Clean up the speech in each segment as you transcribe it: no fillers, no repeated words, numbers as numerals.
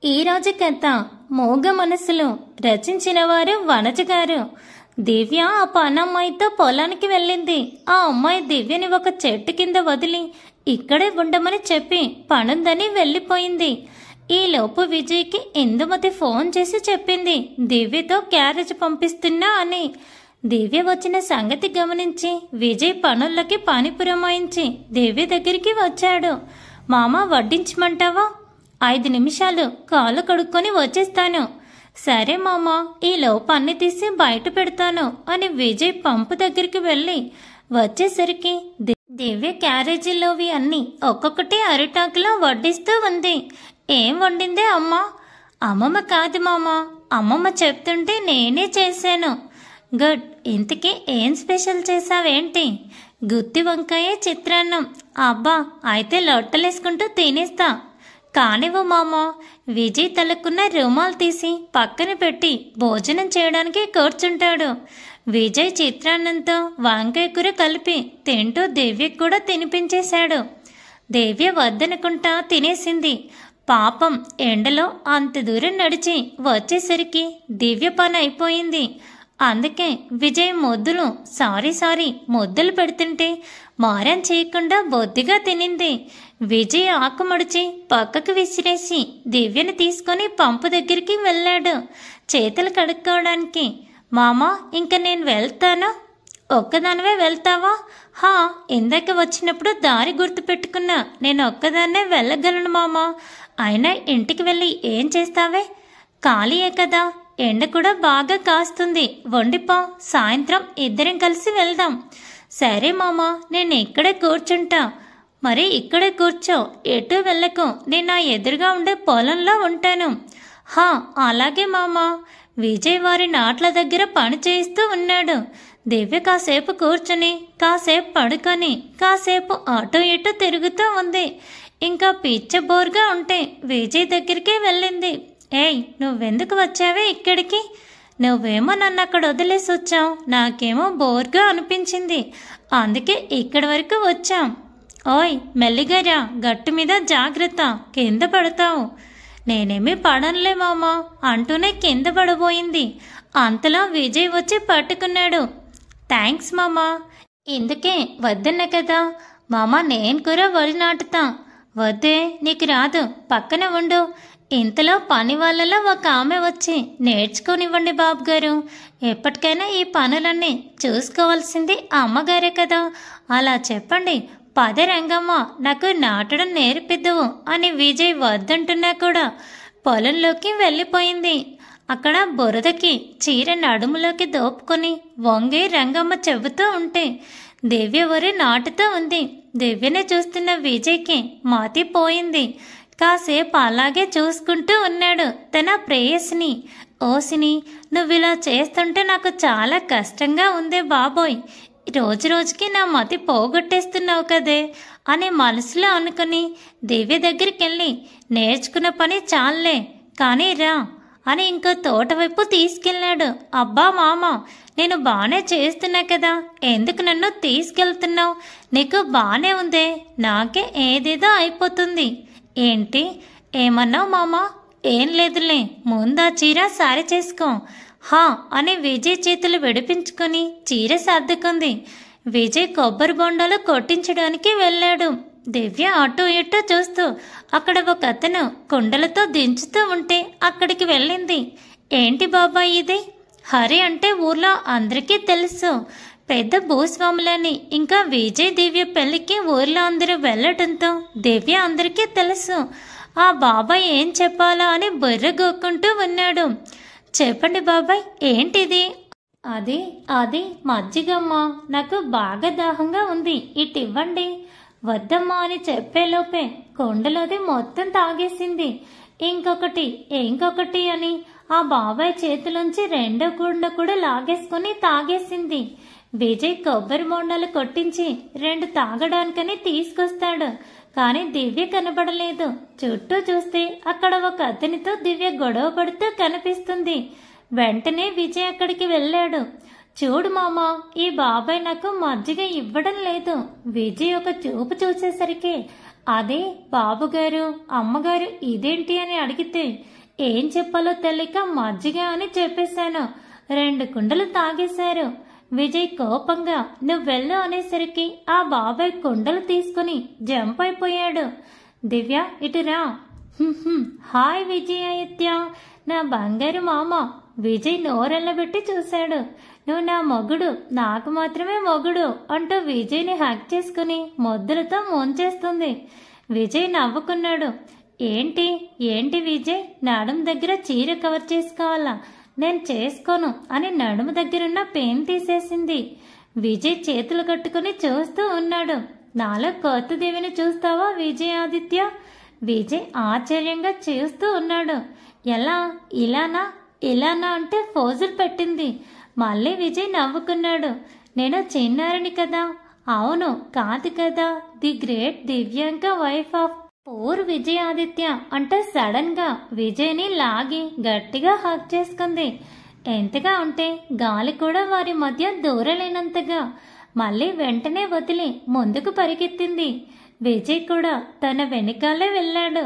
ఈ రోజు కథ మోగ మనసులు రచించిన వారు వనజ గారు. దివ్య ఆ పనమ్మాయితో పొలానికి వెళ్ళింది. ఆ అమ్మాయి దివ్యని ఒక చెట్టు కింద వదిలి ఇక్కడే ఉండమని చెప్పి పనుందని వెళ్ళిపోయింది. ఈలోపు విజయ్కి ఇందుమతి ఫోన్ చేసి చెప్పింది దివ్యతో క్యారేజ్ పంపిస్తున్నా అని. దివ్య వచ్చిన సంగతి గమనించి విజయ్ పనుల్లోకి పని పురమాయించి దివ్య దగ్గరికి వచ్చాడు. మామ వడ్డించమంటావా? 5 నిమిషాలు, కాళ్ళు కడుక్కొని వచ్చేస్తాను. సరే మామ, ఈ లోపు అన్ని తీసి బయట పెడతాను అని విజయ్ పంపు దగ్గరికి వెళ్ళి వచ్చేసరికి దివ్య క్యారేజీలోవి అన్ని ఒక్కొక్కటి అరిటాకులో వడ్డిస్తూ ఉంది. ఏం వండిందే అమ్మ? అమ్మమ్మ కాదు మామ, అమ్మమ్మ చెప్తుంటే నేనే చేశాను. గుడ్. ఇంతకీ ఏం స్పెషల్ చేసావేంటి? గుత్తి వంకాయ చిత్రాన్నం. అబ్బా, అయితే లొట్టలేసుకుంటూ తినేస్తా. కానివ్వు మామ. విజయ్ తలకున్న రుమాలు తీసి పక్కన పెట్టి భోజనం చేయడానికి కూర్చుంటాడు. విజయ్ చిత్రాన్నంతో వంకాయ కూర కలిపి తింటూ దివ్యకు కూడా తినిపించేశాడు. దివ్య వద్దనుకుంటా తినేసింది. పాపం ఎండలో అంత దూరం నడిచి వచ్చేసరికి దివ్య పని అయిపోయింది. అందుకే విజయ్ సారీ ముద్దులు పెడుతుంటే మారం చేయకుండా బొద్దిగా తినింది. విజయ్ ఆకు మడిచి పక్కకు విసిరేసి దివ్యని తీసుకొని పంపు దగ్గరికి వెళ్ళాడు చేతులు కడుక్కోవడానికి. మామ, ఇంక నేను వెళ్తాను. ఒక్కదానివే వెళ్తావా? హా, ఇందాక వచ్చినప్పుడు దారి గుర్తు పెట్టుకున్నా. నేను ఒక్కదాన్నే వెళ్ళగలను మామ. అయినా ఇంటికి వెళ్ళి ఏం చేస్తావే? ఖాళీయే కదా, ఎండ కూడా బాగా కాస్తుంది. వండిపో, సాయంత్రం ఇద్దరం కలిసి వెళ్దాం. సరే మామ, నేను ఇక్కడే కూర్చుంటా. మరి ఇక్కడే కూర్చో, ఎటు వెళ్ళకు. నేను నా ఎదురుగా ఉండే పొలంలో ఉంటాను. హా, అలాగే మామ. విజయ్ వారి నాట్ల దగ్గర పని చేయిస్తూ ఉన్నాడు. దివ్య కాసేపు కూర్చుని, కాసేపు పడుకొని, కాసేపు అటు ఇటు తిరుగుతూ ఉంది. ఇంకా పిచ్చ బోర్గా ఉంటే విజయ్ దగ్గరికి వెళ్ళింది. ఏయ్, నువ్వెందుకు వచ్చావే ఇక్కడికి? నువ్వేమో నన్ను అక్కడ వదిలేసి వచ్చావు, నాకేమో బోర్గా అనిపించింది. అందుకే ఇక్కడి వరకు వచ్చాం. ఓయ్, మెల్లిగా రా, గట్టు మీద జాగ్రత్త, కింద పడతావు. నేనేమీ పడనులే మామ అంటూనే కింద పడబోయింది. అంతలో విజయ్ వచ్చి పట్టుకున్నాడు. థ్యాంక్స్ మామ. ఇందుకే వద్దన్నా కదా మామ, నేను కూడా వరి నాటుతా. వద్దే, నీకు రాదు, పక్కన ఉండు. ఇంతలో పని వాళ్ళలో ఒక ఆమె వచ్చి నేర్చుకోనివ్వండి బాబు గారు. ఎప్పటికైనా ఈ పనులన్నీ చూసుకోవాల్సింది అమ్మగారే కదా. అలా చెప్పండి. పదే రంగమ్మ, నాకు నాటడం నేర్పిద్దువు అని విజయ్ వద్దంటున్నా కూడా పొలంలోకి వెళ్ళిపోయింది. అక్కడ బురదకి చీర నడుములోకి దోపుకొని వంగి రంగమ్మ చెబుతూ ఉంటే దివ్య వరి నాటుతూ ఉంది. దివ్యని చూస్తున్న విజయ్కి మాతిపోయింది. కాసేపు అలాగే చూసుకుంటూ ఉన్నాడు తన ప్రేయసిని. ఓసిని, నువ్విలా చేస్తుంటే నాకు చాలా కష్టంగా ఉందే బాబోయ్. రోజు రోజుకి నా మతి పోగొట్టేస్తున్నావు కదే అని మనసులో అనుకుని దివ్య దగ్గరికి వెళ్ళి నేర్చుకున్న పని చాలే కానీ రా అని ఇంకో తోట వైపు తీసుకెళ్ళాడు. అబ్బా మామ, నేను బాగానే చేస్తున్నా కదా, ఎందుకు నన్ను తీసుకెళ్తున్నావు? నీకు బాగానే ఉందే, నాకే ఏదేదో అయిపోతుంది. ఏంటి ఏమన్నావు మామ? ఏం లేదులే, ముందా చీర సారి చేసుకో. హా అని విజయ్ చేతులు విడిపించుకొని చీర సర్దుకుంది. విజయ్ కొబ్బరి బొండాలు కొట్టించడానికి వెళ్ళాడు. దివ్య అటు ఇటు చూస్తూ అక్కడ ఒక అతను కుండలతో దించుతూ ఉంటే అక్కడికి వెళ్ళింది. ఏంటి బాబాయ్ ఇది? హరి అంటే ఊర్లో అందరికీ తెలుసు, పెద్ద భూస్వాములని. ఇంకా విజయ్ దివ్య పెళ్లికి ఊర్లో అందరూ వెళ్ళటంతో దివ్య అందరికీ తెలుసు. ఆ బాబాయ్ ఏం చెప్పాలా అని బుర్ర గోక్కుంటూ ఉన్నాడు. చెప్పండి బాబాయ్, ఏంటిది? అది మజ్జిగమ్మా, నాకు బాగా దాహంగా ఉంది, ఇటు ఇవ్వండి. వద్దమ్మా అని చెప్పేలోపే కొండలోది మొత్తం తాగేసింది. ఇంకొకటి అని ఆ బాబాయ్ చేతిలోంచి రెండో కుండ కూడా లాగేసుకుని తాగేసింది. విజయ్ కొబ్బరి బొండాలు కొట్టించి 2 తాగడానికని తీసుకొస్తాడు. కానీ దివ్య కనబడలేదు. చుట్టూ చూస్తే అక్కడ ఒక అతనితో దివ్య గొడవ పడుతూ కనిపిస్తుంది. వెంటనే విజయ్ అక్కడికి వెళ్ళాడు. చూడు మామ, ఈ బాబాయ్ నాకు మజ్జిగ ఇవ్వడం లేదు. విజయ్ ఒక చూపు చూసేసరికి అదే బాబుగారు అమ్మగారు ఇదేంటి అని అడిగితే ఏం చెప్పాలో తెలియక మజ్జిగ అని చెప్పేశాను. 2 కుండలు తాగేశారు. విజయ్ కోపంగా నువ్వెళ్ళు అనేసరికి ఆ బాబాయ్ కుండలు తీసుకుని జంప్ అయిపోయాడు. దివ్య ఇటురా. హాయ్ విజయాదిత్య, నా బంగారు మామ. విజయ్ నోరెళ్ళబెట్టి చూశాడు. నువ్వు నా మొగుడు, నాకు మాత్రమే మొగుడు అంటూ విజయ్ని హక్ చేసుకుని ముద్దులతో ముంచేస్తుంది. విజయ్ నవ్వుకున్నాడు. ఏంటి ఏంటి విజయ్, నడుము దగ్గర చీర కవర్ చేసుకోవాలా? నేను చేసుకోను అని నడుము దగ్గరున్న పెయిన్ తీసేసింది. విజయ్ చేతులు కట్టుకుని చూస్తూ ఉన్నాడు. నాలో కొత్త దేవిని చూస్తావా విజయాదిత్య? విజయ్ ఆశ్చర్యంగా చూస్తూ ఉన్నాడు. ఎలా? ఇలానా ఇలానా అంటే ఫోజులు పెట్టింది. మళ్ళీ విజయ్ నవ్వుకున్నాడు. నేను చిన్నారిని కదా. అవును, కాదు కదా, the great Divyanka wife of poor Vijayaditya అంటే సడన్ గా విజయ్ని లాగి గట్టిగా హక్ చేసుకుంది. ఎంతగా ఉంటే గాలి కూడా వారి మధ్య దూరలేనంతగా. మళ్ళీ వెంటనే వదిలి ముందుకు పరిగెత్తింది. విజయ్ కూడా తన వెనకాలే వెళ్ళాడు.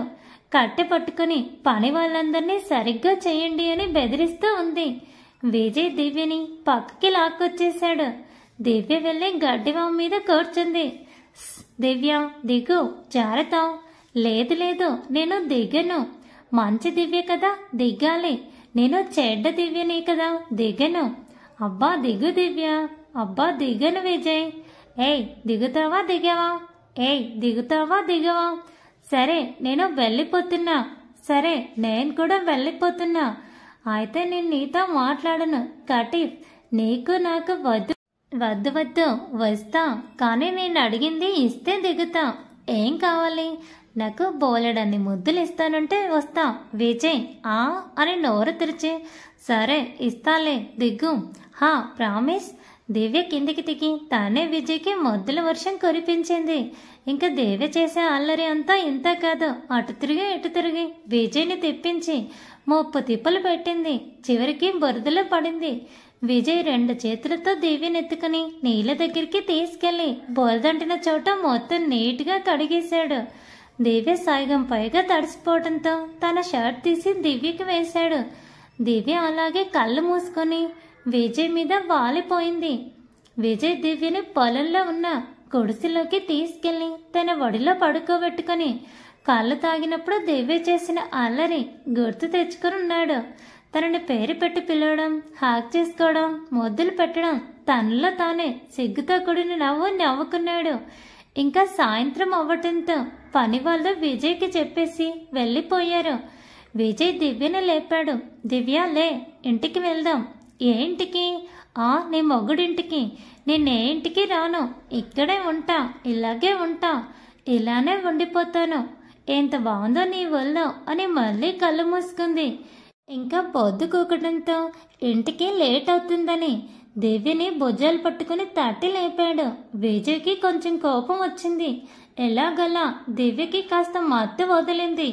కట్టె పట్టుకుని పని వాళ్ళందరినీ సరిగ్గా చేయండి అని బెదిరిస్తూ ఉంది. విజయ్ దివ్యని పక్కకి లాక్కొచ్చేశాడు. దివ్య వెళ్ళి గడ్డివాం మీద కూర్చుంది. దివ్య దిగు, జారతాం. లేదు లేదు, నేను దిగను. మంచి దివ్య కదా, దిగాలి. నేను చెడ్డ దివ్యని కదా, దిగను. అబ్బా దిగు దివ్య. అబ్బా దిగను విజయ్. ఏయ్ దిగుతావా దిగవా? ఏయ్ దిగుతావా దిగవా? సరే నేను వెళ్ళిపోతున్నా. సరే నేను కూడా వెళ్ళిపోతున్నా. అయితే నేను నీతో మాట్లాడను కటీఫ్. నీకు నాకు వద్దు వద్దు వద్దు. వస్తా, కానీ నేను అడిగింది ఇస్తే దిగుతా. ఏం కావాలి? నాకు బోలెడన్ని ముద్దులు ఇస్తానంటే వస్తా. విజయ్ ఆ అని నోరు తెరిచి సరే ఇస్తాలే, దిగు. హా ప్రామిస్. దివ్య కిందికి దిగి తానే విజయ్కి ముద్దుల వర్షం కురిపించింది. ఇంకా దివ్య చేసే అల్లరి అంతా ఇంత కాదు. అటు తిరిగి ఇటు తిరిగి విజయ్ని తిప్పించి 30 తిప్పలు పెట్టింది. చివరికి బురదలో పడింది. విజయ్ 2 చేతులతో దివ్యనెత్తుకుని నీళ్ళ దగ్గరికి తీసుకెళ్లి బురదంటిన చోట మొత్తం నీట్గా కడిగేశాడు. దివ్య సాయిగం పైగా తడిసిపోవడంతో తన షర్ట్ తీసి దివ్యకి వేశాడు. దివ్య అలాగే కళ్ళు మూసుకొని విజయ్ మీద వాలిపోయింది. విజయ్ దివ్యని పొలంలో ఉన్న గుడిసెలోకి తీసుకెళ్లి తన ఒడిలో పడుకోబెట్టుకుని కళ్ళు తాగినప్పుడు దివ్య చేసిన అల్లరి గుర్తు తెచ్చుకుని ఉన్నాడు. తనని పేరు పెట్టి పిలవడం, హాక్ చేసుకోవడం, ముద్దులు పెట్టడం, తనలో తానే సిగ్గుతో కూడిన నవ్వు నవ్వుకున్నాడు. ఇంకా సాయంత్రం అవ్వటంతో పని వాళ్ళు విజయ్కి చెప్పేసి వెళ్ళిపోయారు. విజయ్ దివ్యని లేపాడు. దివ్య లే, ఇంటికి వెళ్దాం. ఏ ఇంటికి? నీ మొగుడింటికి. నేనే ఇంటికి రాను, ఇక్కడే ఉంటా, ఇలాగే ఉంటా, ఇలానే ఉండిపోతాను. ఎంత బాగుందో నీ ఒళ్ళో అని మళ్ళీ కళ్ళు మూసుకుంది. ఇంకా పొద్దు కూకడంతో ఇంటికి లేట్ అవుతుందని దివ్యని భుజాలు పట్టుకుని తట్టి లేపాడు. విజయ్కి కొంచెం కోపం వచ్చింది. ఎలాగలా దివ్యకి కాస్త మత్తు వదిలింది.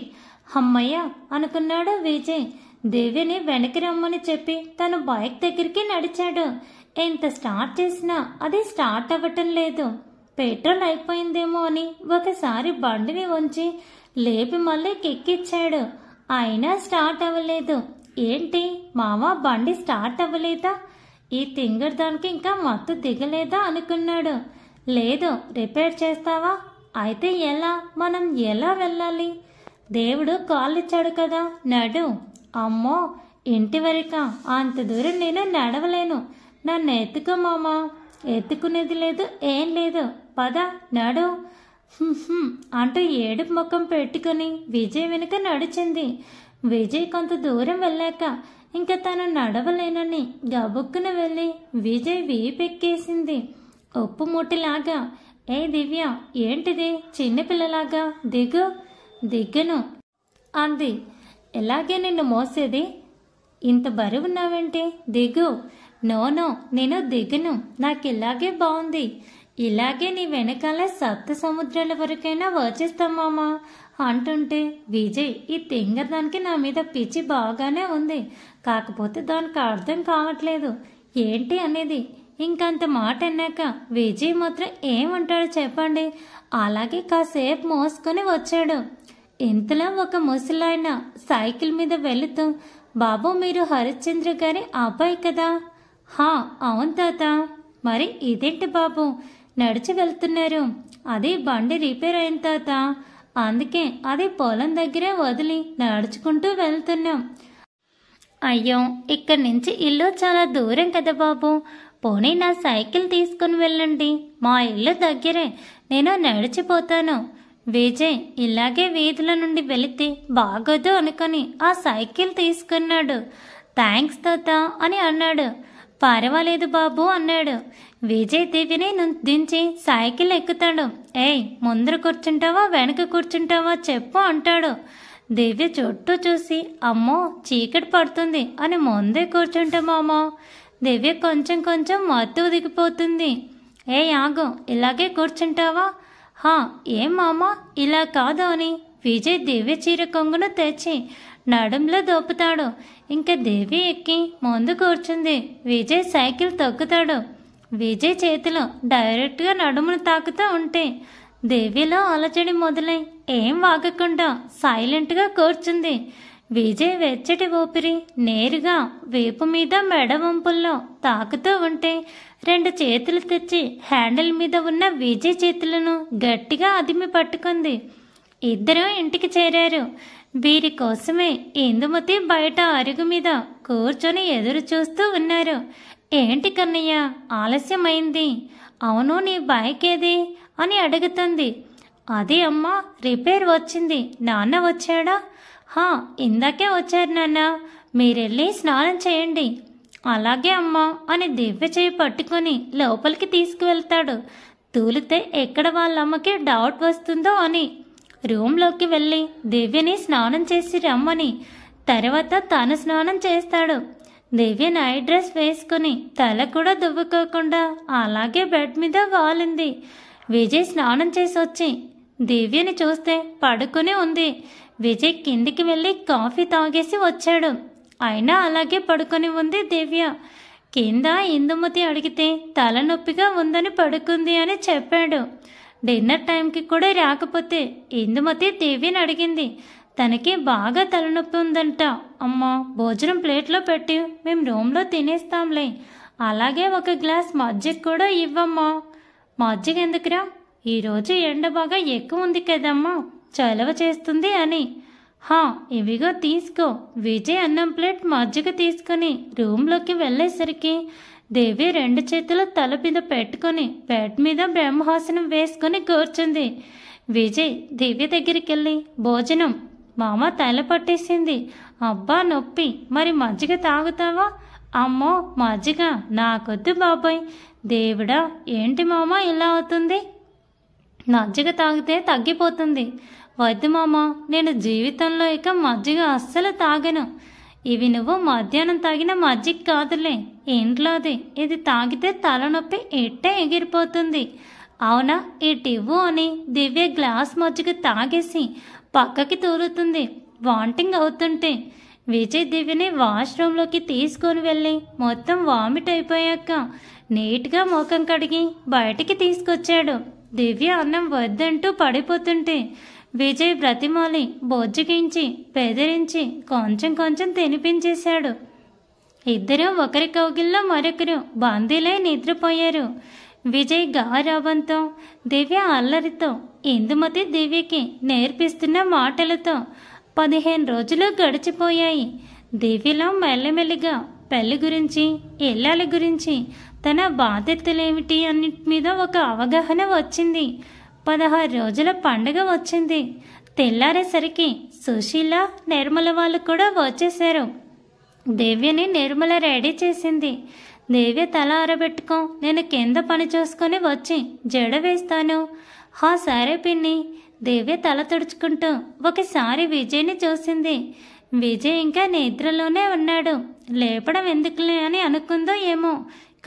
అమ్మయ్య అనుకున్నాడు విజయ్. దివ్యని వెనక్కి రమ్మని చెప్పి తను బైక్ దగ్గరికి నడిచాడు. ఎంత స్టార్ట్ చేసినా అది స్టార్ట్ అవ్వటం లేదు. పెట్రోల్ అయిపోయిందేమో అని ఒకసారి బండిని వంచి లేపి మళ్ళీ కిక్కిచ్చాడు. అయినా స్టార్ట్ అవ్వలేదు. ఏంటి మామ, బండి స్టార్ట్ అవ్వలేదా? ఈ తింగర్ దానికి ఇంకా మత్తు దిగలేదా అనుకున్నాడు. లేదు, రిపేర్ చేస్తావా? అయితే ఎలా? మనం ఎలా వెళ్ళాలి? దేవుడు కాళ్ళిచ్చాడు కదా, నడు. అమ్మో, ఇంటి వరకా? అంత దూరం నేను నడవలేను. నన్ను ఎత్తుకో మామా. ఎత్తుకునేది లేదు, ఏం లేదు. పద నడు అంటూ ఏడుపు ముఖం పెట్టుకుని విజయ్ వెనుక నడిచింది. విజయ్ కొంత దూరం వెళ్ళాక ఇంకా తను నడవలేనని గబుక్కున వెళ్ళి విజయ్ వీపెక్కేసింది ఉప్పు మూటిలాగా. ఏ దివ్య, ఏంటిది చిన్నపిల్లలాగా? దిగు. దిగ్గను అంది. ఎలాగే నిన్ను మోసేది? ఇంత బరువున్నావేంటి? దిగు. నోనో, నేను దిగను. నాకు ఇలాగే బాగుంది. ఇలాగే నీ వెనకాల సప్త సముద్రాల వరకైనా వచ్చేస్తాం మామా అంటుంటే విజయ్, ఈ తింగరదానికి నా మీద పిచ్చి బాగానే ఉంది, కాకపోతే దానికి అర్థం కావట్లేదు ఏంటి అనేది. ఇంకంత మాట అన్నాక విజయ్ మాత్రం ఏమంటాడో చెప్పండి. అలాగే కాసేపు మోసుకొని వచ్చాడు. ఇంతలో ఒక ముసలాయన సైకిల్ మీద వెళుతూ, బాబు మీరు హరిశ్చంద్ర గారి అబ్బాయి కదా? హా అవును తాత. మరి ఇదేంటి బాబు నడిచి వెళ్తున్నారు? అది బండి రిపేర్ అయింది తాత, అందుకే అది పొలం దగ్గరే వదిలి నడుచుకుంటూ వెళ్తున్నాం. అయ్యో ఇక్కడి నుంచి ఇల్లు చాలా దూరం కదా బాబు, పోనీ నా సైకిల్ తీసుకుని వెళ్ళండి, మా ఇల్లు దగ్గరే, నేను నడిచిపోతాను. విజయ్ ఇలాగే వీధుల నుండి వెళితే బాగోదు అనుకొని ఆ సైకిల్ తీసుకున్నాడు. థ్యాంక్స్ తాత అని అన్నాడు. పర్వాలేదు బాబు అన్నాడు. విజయ్ దివ్యని దించి సైకిల్ ఎక్కుతాడు. ఏయ్ ముందర కూర్చుంటావా వెనక కూర్చుంటావా చెప్పు అంటాడు. దివ్య చుట్టూ చూసి, అమ్మో చీకటి పడుతుంది అని ముందే కూర్చుంటామామా. దివ్య కొంచెం కొంచెం మత్తు దిగిపోతుంది. ఏ ఆగు, ఇలాగే కూర్చుంటావా? హా ఏం మామా ఇలా కాదు అని విజయ్ దివ్య చీర కొంగును తెచ్చి నడుంలో దోపుతాడు. ఇంకా దివ్య ఎక్కి ముందు కూర్చుంది. విజయ్ సైకిల్ తొక్కుతాడు. విజయ్ చేతిలో డైరెక్ట్గా నడుమును తాకుతూ ఉంటే దివ్యలో అలజడి మొదలై ఏం వాగకుండా సైలెంట్గా కూర్చుంది. విజయ్ వెచ్చటి ఊపిరి నేరుగా వీపు మీద మెడ వంపుల్లో తాకుతూ ఉంటే 2 చేతులు తెచ్చి హ్యాండిల్ మీద ఉన్న విజయ్ చేతులను గట్టిగా అదిమి పట్టుకుంది. ఇద్దరూ ఇంటికి చేరారు. వీరి కోసమే ఇందుమతి బయట అరుగు మీద కూర్చొని ఎదురు చూస్తూ ఉన్నారు. ఏంటి కన్నయ్య ఆలస్యమైంది? అవును నీ బైక్ ఏది అని అడుగుతుంది. అది అమ్మా రిపేర్ వచ్చింది. నాన్న వచ్చాడా? హా ఇందాకే వచ్చారు నాన్న, మీరెళ్ళి స్నానం చేయండి. అలాగే అమ్మా అని దివ్య చేయి పట్టుకొని లోపలికి తీసుకువెళ్తాడు. తూలితే ఎక్కడ వాళ్ళమ్మకి డౌట్ వస్తుందో అని రూమ్లోకి వెళ్ళి దివ్యని స్నానం చేసి రమ్మని, తర్వాత తను స్నానం చేస్తాడు. దివ్య నైట్ డ్రెస్ వేసుకుని తల కూడా దువ్వుకోకుండా అలాగే బెడ్ మీద వాలింది. విజయ్ స్నానం చేసి వచ్చి దివ్యని చూస్తే పడుకుని ఉంది. విజయ్ కిందికి వెళ్ళి కాఫీ తాగేసి వచ్చాడు. అయినా అలాగే పడుకొని ఉంది దివ్య. కింద ఇందుమతి అడిగితే తలనొప్పిగా ఉందని పడుకుంది అని చెప్పాడు. డిన్నర్ టైంకి కూడా రాకపోతే ఇందుమతి దివ్యని అడిగింది. తనకి బాగా తలనొప్పి ఉందంట. అమ్మా భోజనం ప్లేట్లో పెట్టి మేము రూమ్లో తినేస్తాంలే, అలాగే ఒక గ్లాస్ మజ్జిగ కూడా ఇవ్వమ్మా. మజ్జిగ ఎందుకురా? ఈరోజు ఎండ బాగా ఎక్కువ ఉంది కదమ్మా, చలవ చేస్తుంది అని. హా ఇవిగో తీసుకో. విజయ్ అన్నం ప్లేట్ మజ్జిగ తీసుకుని రూమ్లోకి వెళ్ళేసరికి దేవి 2 చేతులు తల మీద పెట్టుకుని బెడ్ మీద బ్రహ్మాసనం వేసుకుని కూర్చుంది. విజయ్ దివ్య దగ్గరికి వెళ్ళి భోజనం, మామ తల పట్టేసింది, అబ్బా నొప్పి, మరి మజ్జిగ తాగుతావా? అమ్మో మజ్జిగ నాకొద్దు బాబాయ్. దేవుడా ఏంటి మామ ఇలా అవుతుంది? మజ్జిగ తాగితే తగ్గిపోతుంది. వద్దు మామ, నేను జీవితంలో ఇక మజ్జిగ అస్సలు తాగను. ఇవి నువ్వు మధ్యాహ్నం తాగిన మజ్జిగ కాదులే, ఇంట్లోది. ఇది తాగితే తలనొప్పి ఇట్టే ఎగిరిపోతుంది. అవునా ఇటివ్వు అని దివ్య గ్లాస్ మజ్జిగ తాగేసి పక్కకి తూలుతుంది. వామిటింగ్ అవుతుంటే విజయ్ దివ్యని వాష్రూమ్లోకి తీసుకొని వెళ్ళి మొత్తం వామిట్ అయిపోయాక నీట్గా ముఖం కడిగి బయటికి తీసుకొచ్చాడు. దివ్య అన్నం వద్దంటూ పడిపోతుంటే విజయ్ బ్రతిమాలి బొజ్జగించి బెదిరించి కొంచెం కొంచెం తినిపించేశాడు. ఇద్దరూ ఒకరి కౌగిల్లో మరొకరు బందీలై నిద్రపోయారు. విజయ్ గారాబంతో, దివ్య అల్లరితో, ఇందుమతి దివ్యకి నేర్పిస్తున్న మాటలతో 15 రోజులు గడిచిపోయాయి. దివ్యలో మెల్లమెల్లిగా పెళ్లి గురించి, ఇల్లాల గురించి, తన బాధ్యతలేమిటి అన్నిటి మీద ఒక అవగాహన వచ్చింది. 16 రోజుల పండుగ వచ్చింది. తెల్లారేసరికి సుశీల, నిర్మల వాళ్ళు కూడా వచ్చేశారు. దివ్యని నిర్మల రెడీ చేసింది. దివ్య తల ఆరబెట్టుకో, నేను కింద పని చూసుకొని వచ్చి జడ వేస్తాను. హా సరే పిన్ని. దివ్య తల తుడుచుకుంటూ ఒకసారి విజయ్ని చూసింది. విజయ్ ఇంకా నిద్రలోనే ఉన్నాడు. లేపడం ఎందుకులే అని అనుకుందో ఏమో,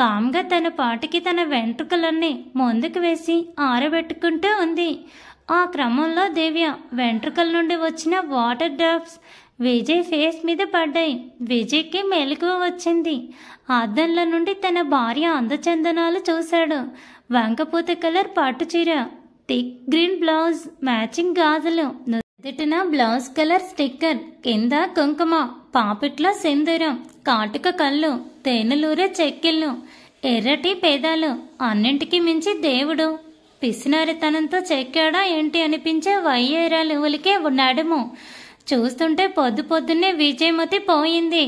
కామ్గా తన పాటికి తన వెంట్రుకలన్నీ ముందుకు వేసి ఆరబెట్టుకుంటూ ఉంది. ఆ క్రమంలో దివ్య వెంట్రుకల నుండి వచ్చిన వాటర్ డ్రాప్స్ విజయ్ ఫేస్ మీద పడ్డాయి. విజయ్కి మెలకువ వచ్చింది. అద్దంలో నుండి తన భార్య అందచందనాలు చూశాడు. వంకపోత కలర్ పట్టుచీర, థిక్ గ్రీన్ బ్లౌజ్, మ్యాచింగ్ గాజులు, నుదుటిన బ్లౌజ్ కలర్ స్టిక్కర్, కింద కుంకుమ, పాపిట్లో సింధూరం, కాటుక కళ్ళు, తేనెలూరే చెక్కిళ్ళు, ఎర్రటి పేదాలు, అన్నింటికి మించి దేవుడు. పిసినారితనంతో చెక్కాడా ఏంటి అనిపించే వయ్యేరాలు ఉలికే నడుము చూస్తుంటే పొద్దున్నే విజయమతి పోయింది.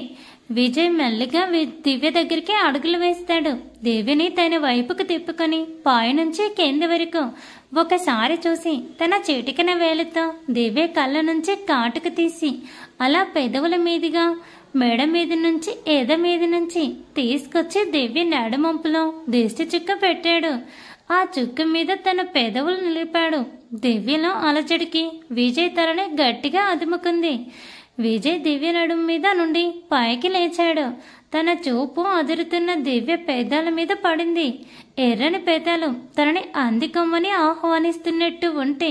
విజయ్ మెల్లిగా దివ్య దగ్గరికి అడుగులు వేస్తాడు. దివ్యని తన వైపుకు తిప్పుకొని పైనుంచి కింది వరకు ఒకసారి చూసి తన చిటికెన వేలుతో దివ్య కళ్ళ నుంచి కాటుక తీసి అలా పెదవుల మీదుగా మెడ మీద నుంచి ఎద మీద నుంచి తీసుకొచ్చి దివ్య నడుమంపులో దిష్టి చుక్క పెట్టాడు. ఆ చుక్క మీద తన పెదవులు నిలిపాడు. దివ్యలో అలజడికి విజయ్ తలని గట్టిగా అదుముకుంది. విజయ్ దివ్య నడుము మీద నుండి పైకి లేచాడు. తన చూపు అదురుతున్న దివ్య పెదాల మీద పడింది. ఎర్రని పెదాలు తనని అందుకోమని ఆహ్వానిస్తున్నట్టు ఉంటే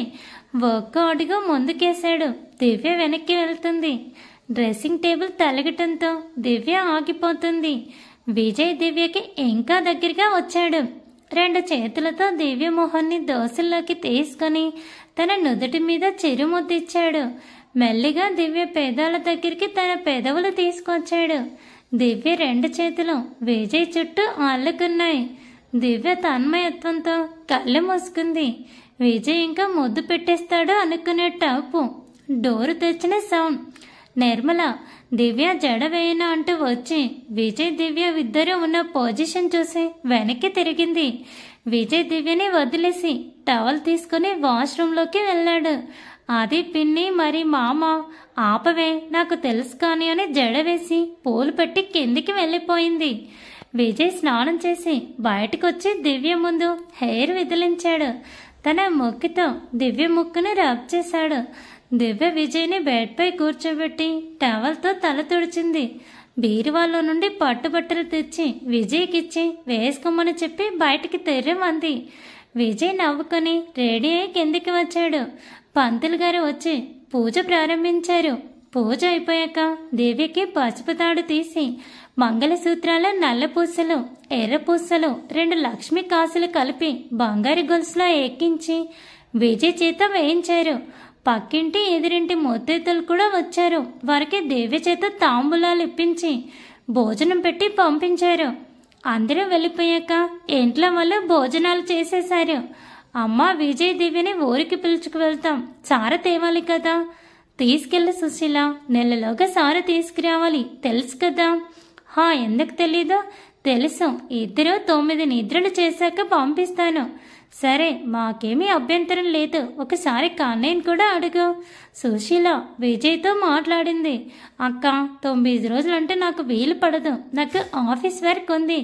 ఒక్క అడుగు ముందుకేశాడు. దివ్య వెనక్కి వెళ్తుంది. డ్రెస్సింగ్ టేబుల్ తలగటంతో దివ్య ఆగిపోతుంది. విజయ్ దివ్యకి ఇంకా దగ్గరగా వచ్చాడు. 2 చేతులతో దివ్య మొహాన్ని దోసల్లోకి తీసుకొని తన నుదుటి మీద చిరుముద్దిచ్చాడు. మెల్లిగా దివ్య పేదాల దగ్గరికి తన పెదవులు తీసుకొచ్చాడు. దివ్య 2 చేతులు విజయ్ చుట్టూ అల్లుకున్నాయి. దివ్య తన్మయత్వంతో కళ్ళు మూసుకుంది. విజయ్ ఇంకా ముద్దు పెట్టేస్తాడు అనుకునే టప్పు డోరు తెచ్చిన సౌండ్. నిర్మల దివ్య జడ వేయను అంటూ వచ్చి విజయ్ దివ్య ఇద్దరు ఉన్న పొజిషన్ చూసి వెనక్కి తిరిగింది. విజయ్ దివ్యని వదిలేసి టవల్ తీసుకుని వాష్రూంలోకి వెళ్ళాడు. అది పిన్ని మరి మామ ఆపవే నాకు తెలుసు కానీ అని జడ వేసి పూలు పెట్టి కిందికి వెళ్ళిపోయింది. విజయ్ స్నానం చేసి బయటకొచ్చి దివ్య ముందు హెయిర్ విదిలించాడు. తన ముక్కుతో దివ్య ముక్కుని రబ్ చేశాడు. దివ్య విజయ్ని బెడ్పై కూర్చోబెట్టి టవల్తో తల తుడిచింది. బీరువాలో నుండి పట్టుబట్టలు తెచ్చి విజయ్కిచ్చి వేసుకోమని చెప్పి బయటికి తెర్రమంది. విజయ్ నవ్వుకొని రెడీ అయి కిందికి వచ్చాడు. పంతులు గారు వచ్చి పూజ ప్రారంభించారు. పూజ అయిపోయాక దివ్యకి పసుపు తాడు తీసి మంగళసూత్రాల నల్ల పూసలు, ఎర్ర పూసలు, 2 లక్ష్మీ కాసులు కలిపి బంగారు గొలుసులో ఎక్కించి విజయ్ చేత వేయించారు. పక్కింటి ఎదురింటి ముత్తైదులు కూడా వచ్చారు. వారికి దివ్య చేత తాంబూలాలు ఇప్పించి భోజనం పెట్టి పంపించారు. అందరూ వెళ్ళిపోయాక ఇంట్లో వాళ్ళు భోజనాలు చేసేశారు. అమ్మ విజయ్ దివ్యని ఊరికి పిలుచుకు వెళ్తాం, సార తేవాలి కదా. తీసుకెళ్ళి సుశీల, నెలలోగా సార తీసుకురావాలి తెలుసు కదా. ఎందుకు తెలీదు? తెలుసు. ఇద్దరు 9 నిద్రలు చేశాక పంపిస్తాను. సరే మాకేమీ అభ్యంతరం లేదు. ఒకసారి కన్నయ్యని కూడా అడుగు. సుశీల విజయ్తో మాట్లాడింది. అక్క 9 రోజులంటే నాకు వీలు పడదు. నాకు ఆఫీస్ వర్క్ ఉంది.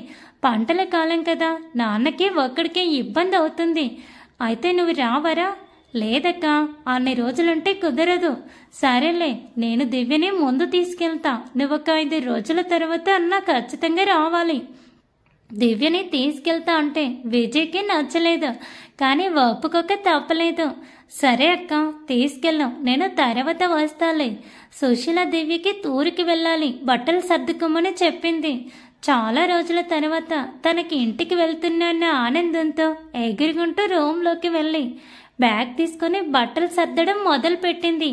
పంటల కాలం కదా, నాన్నకి ఒక్కడికే ఇబ్బంది అవుతుంది. అయితే నువ్వు రావరా? లేదక్క అన్ని రోజులంటే కుదరదు. సరేలే నేను దివ్యని ముందు తీసుకెళ్తా. నువ్వు ఒక 5 రోజుల తర్వాత అన్న ఖచ్చితంగా రావాలి. దివ్యని తీసుకెళ్తా అంటే విజయ్కి నచ్చలేదు. కానీ ఒప్పుకోక తప్పలేదు. సరే అక్క తీసుకెళ్ళాం, నేను తర్వాత వస్తాలే. సుశీల దివ్యకి ఊరికి వెళ్ళాలి, బట్టలు సర్దుకోమని చెప్పింది. చాలా రోజుల తర్వాత తనకి ఇంటికి వెళ్తున్న ఆనందంతో ఎగురుకుంటూ రూమ్లోకి వెళ్ళి బ్యాగ్ తీసుకుని బట్టలు సర్దడం మొదలు పెట్టింది.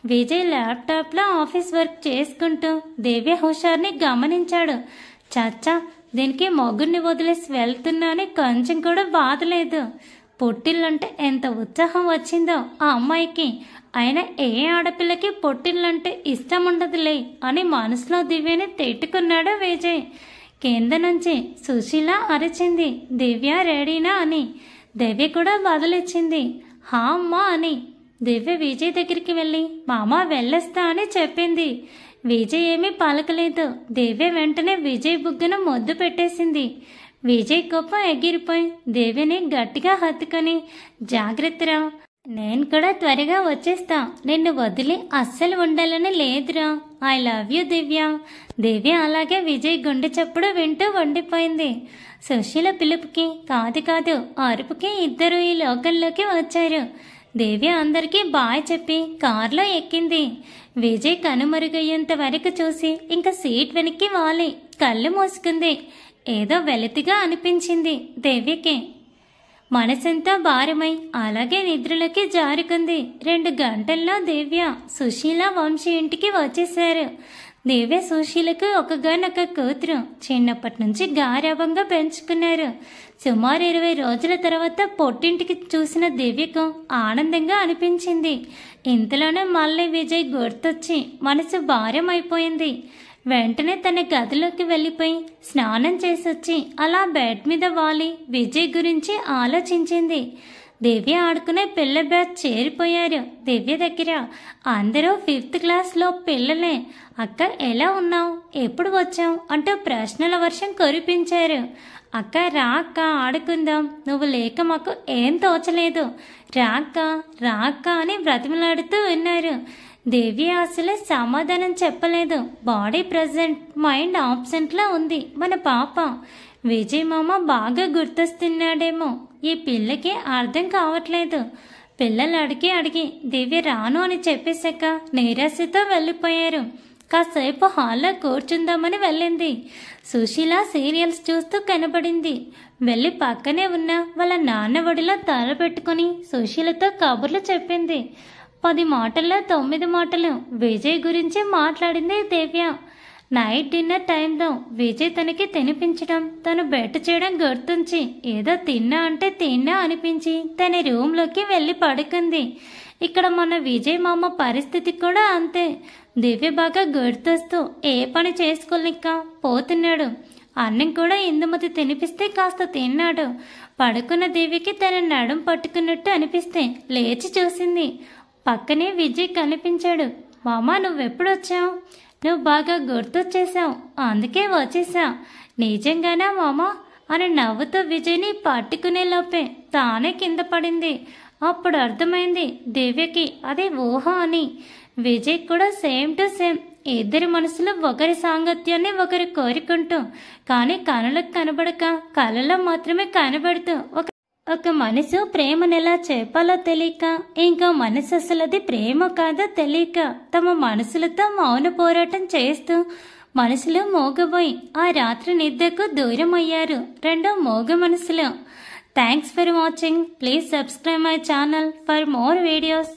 విజయ్ ల్యాప్టాప్లో ఆఫీస్ వర్క్ చేసుకుంటూ దివ్య హుషార్ని గమనించాడు. చచ్చా దీనికి మొగ్గుని వదిలేసి వెళ్తున్నా అని కొంచెం కూడా బాధలేదు. పొట్టిళ్ళంటే ఎంత ఉత్సాహం వచ్చిందో ఆ అమ్మాయికి. అయినా ఏ ఆడపిల్లకి పొట్టిళ్ళంటే ఇష్టం ఉండదులే అని మనసులో దివ్యని తిట్టుకున్నాడు విజయ్. కింద నుంచి సుశీల అరిచింది, దివ్య రెడీనా అని. దివ్య కూడా బదులిచ్చింది, హా అమ్మా అని. దివ్య విజయ్ దగ్గరికి వెళ్ళి మామ వెళ్ళొస్తా అని చెప్పింది. విజయ్ ఏమీ పలకలేదు. దివ్య వెంటనే విజయ్ బుగ్గన ముద్దు పెట్టేసింది. విజయ్ కోపం ఎగిరిపోయి దివ్యని గట్టిగా హత్తుకొని, జాగ్రత్తరా, నేను కూడా త్వరగా వచ్చేస్తా. నిన్ను వదిలి అస్సలు ఉండాలని లేదురా. ఐ లవ్ యూ దివ్య. దివ్య అలాగే విజయ్ గుండె చప్పుడు వింటూ వండిపోయింది. సుశీల పిలుపుకి కాదు అరుపుకి ఇద్దరు ఈ లోకంలోకి వచ్చారు. దివ్య అందరికీ బాయ్ చెప్పి కారులో ఎక్కింది. విజయ్ కనుమరుగయ్యేంత వరకు చూసి ఇంకా సీట్ వెనక్కి వాలి కళ్ళు మూసుకుంది. ఏదో వెలితిగా అనిపించింది దివ్యకి. మనసంతా భారమై అలాగే నిద్రలోకి జారుకుంది. 2 గంటల్లో దివ్య సుశీల వంశీ ఇంటికి వచ్చేశారు. దివ్య సుశీలకు ఒకగానొక కూతురు. చిన్నప్పటి నుంచి గారాబంగా పెంచుకున్నారు. సుమారు 20 రోజుల తర్వాత పొట్టింటికి చూసిన దివ్యకు ఆనందంగా అనిపించింది. ఇంతలోనే మళ్ళీ విజయ్ గుర్తొచ్చి మనసు భారం అయిపోయింది. వెంటనే తన గదిలోకి వెళ్ళిపోయి స్నానం చేసొచ్చి అలా బెడ్ మీద వాలి విజయ్ గురించి ఆలోచించింది. దివ్య ఆడుకునే పిల్ల బ్యాచ్ చేరిపోయారు దివ్య దగ్గర. అందరూ 5th క్లాస్లో పిల్లలే. అక్క ఎలా ఉన్నావు, ఎప్పుడు వచ్చావు అంటూ ప్రశ్నల వర్షం కురిపించారు. అక్క రా అక్క ఆడుకుందాం, నువ్వు లేక మాకు ఏం తోచలేదు, రాక్క అని బ్రతిమలాడుతూ ఉన్నారు. దివ్య అసలే సమాధానం చెప్పలేదు. బాడీ ప్రజెంట్, మైండ్ ఆబ్సెంట్లా ఉంది మన పాప. విజయ్ మామ బాగా గుర్తొస్తున్నాడేమో. ఈ పిల్లకి అర్థం కావట్లేదు. పిల్లలు అడిగి దివ్య రాను అని చెప్పేశాక నిరాశతో వెళ్ళిపోయారు. కాసేపు హాల్లో కూర్చుందామని వెళ్ళింది. సుశీల సీరియల్స్ చూస్తూ కనబడింది. వెళ్ళి పక్కనే ఉన్న వాళ్ళ నాన్న ఒడిలో తల పెట్టుకుని సుశీలతో కబుర్లు చెప్పింది. 10 మాటల్లో 9 మాటలు విజయ్ గురించి మాట్లాడింది దివ్య. నైట్ డిన్నర్ టైంలో విజయ్ తనకి తినిపించడం, తను బెట్ చేయడం గుర్తుంచి ఏదో తిన్నా అంటే తిన్నా అనిపించి తన రూమ్లోకి వెళ్ళి పడుకుంది. ఇక్కడ మన విజయ్ మామ పరిస్థితి కూడా అంతే. దివ్య బాగా గుర్తొస్తూ ఏ పని చేసుకోలేక పోతున్నాడు. అన్నం కూడా ఇందుమతి తినిపిస్తే కాస్త తిన్నాడు. పడుకున్న దివ్యకి తన నడుం పట్టుకున్నట్టు అనిపిస్తే లేచి చూసింది. పక్కనే విజయ్ కనిపించాడు. మామ నువ్వెప్పుడొచ్చావు? నువ్వు బాగా గుర్తొచ్చేసావు, అందుకే వచ్చేసా. నిజంగానా మామ అని నవ్వుతూ విజయ్ని పట్టుకునే లోపే తానే కింద పడింది. అప్పుడు అర్థమైంది దివ్యకి అది ఊహ అని. విజయ్ కూడా సేమ్ టు సేమ్. ఇద్దరి మనసులో ఒకరి సాంగత్యాన్ని ఒకరు కోరుకుంటూ, కానీ కనులకు కనబడక కళ్ళలో మాత్రమే కనబడుతూ ఒక మనసు ప్రేమనెలా చెప్పాలో తెలియక, ఇంకో మనసు అసలు అది ప్రేమ కాదో తెలియక తమ మనసులతో మౌన పోరాటం చేస్తూ మనసులో మోగబోయి ఆ రాత్రి నిద్రకు దూరం అయ్యారు 2 మోగ మనసులు. Thanks for watching. Please subscribe my channel for more videos.